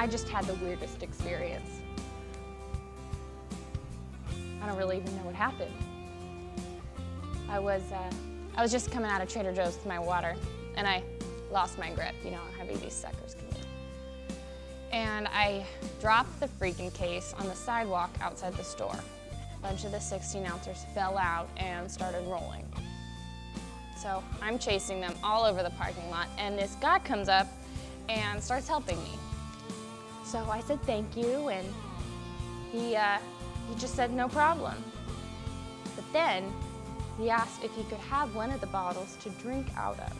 I just had the weirdest experience. I don't really even know what happened. I was just coming out of Trader Joe's with my water, and I lost my grip. You know how heavy these suckers can be. And I dropped the freaking case on the sidewalk outside the store. A bunch of the 16-ounces fell out and started rolling. So I'm chasing them all over the parking lot, and this guy comes up and starts helping me. So I said thank you, and he just said no problem. But then he asked if he could have one of the bottles to drink out of.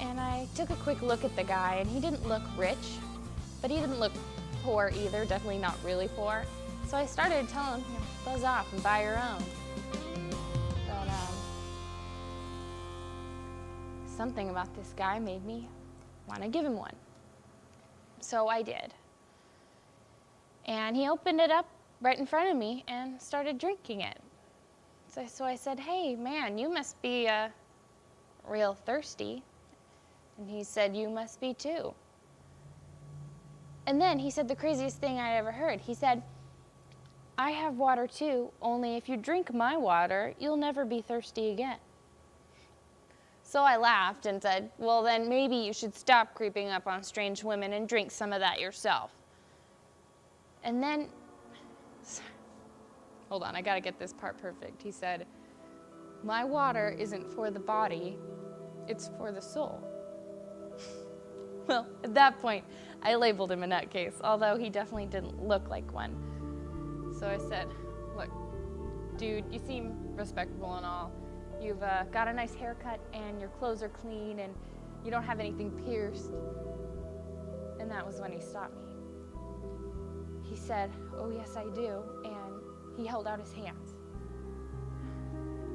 And I took a quick look at the guy, and he didn't look rich, but he didn't look poor either, definitely not really poor. So I started telling him, buzz off and buy your own. But something about this guy made me want to give him one. So I did. And he opened it up right in front of me and started drinking it. So I said, hey, man, you must be real thirsty. And he said, you must be too. And then he said the craziest thing I'd ever heard. He said, I have water too, only if you drink my water, you'll never be thirsty again. So I laughed and said, well, then maybe you should stop creeping up on strange women and drink some of that yourself. And then, hold on, I gotta get this part perfect. He said, my water isn't for the body, it's for the soul. Well, at that point, I labeled him a nutcase, although he definitely didn't look like one. So I said, look, dude, you seem respectable and all. You've got a nice haircut and your clothes are clean and you don't have anything pierced. And that was when he stopped me. He said, oh yes I do, and he held out his hands.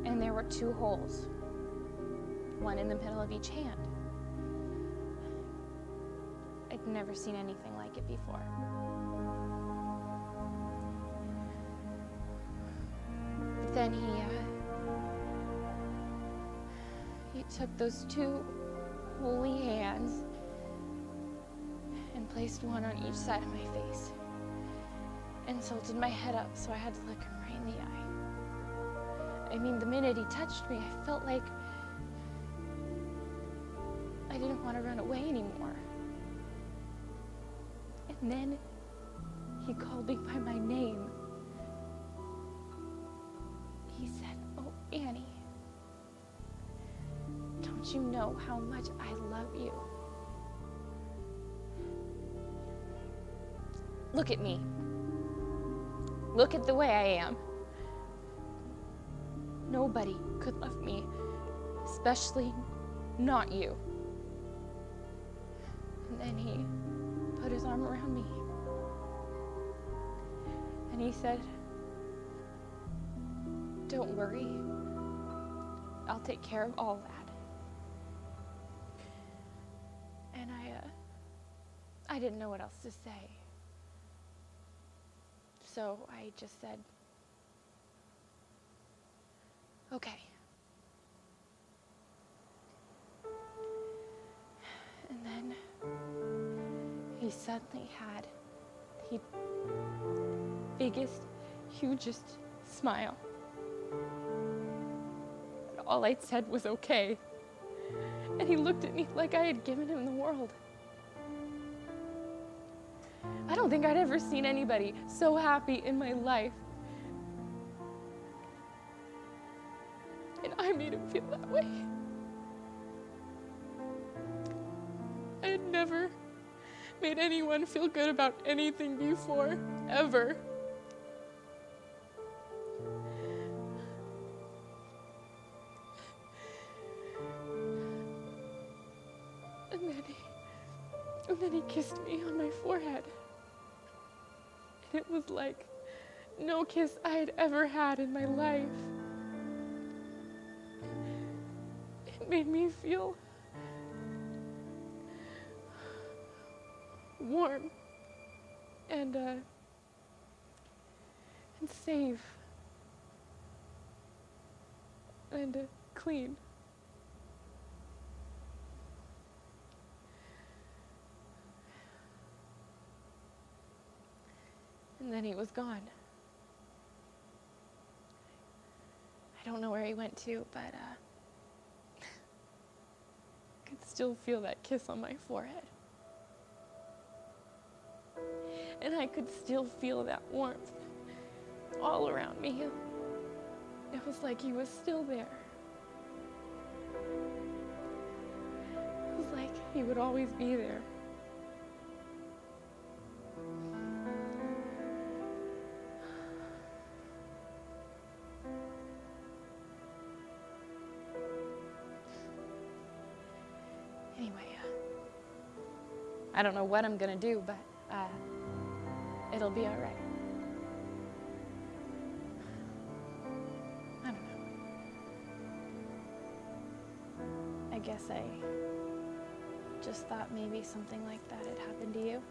And there were 2 holes, one in the middle of each hand. I'd never seen anything like it before. But then he took those 2 holy hands and placed one on each side of my face and tilted my head up so I had to look him right in the eye. I mean, the minute he touched me, I felt like I didn't want to run away anymore. And then he called me by my name. He said, oh, Annie, don't you know how much I love you? Look at me. Look at the way I am. Nobody could love me, especially not you. And then he put his arm around me. And he said, don't worry, I'll take care of all that. And I didn't know what else to say. So I just said, okay. And then he suddenly had the biggest, hugest smile. And all I said was okay. And he looked at me like I had given him the world. I don't think I'd ever seen anybody so happy in my life. And I made him feel that way. I had never made anyone feel good about anything before, ever. And then he kissed me on my forehead. And it was like no kiss I had ever had in my life. It made me feel warm and safe and clean. then he was gone. I don't know where he went to, but I could still feel that kiss on my forehead. And I could still feel that warmth all around me. It was like he was still there. It was like he would always be there. Anyway, I don't know what I'm gonna do, but it'll be all right. I don't know. I guess I just thought maybe something like that had happened to you.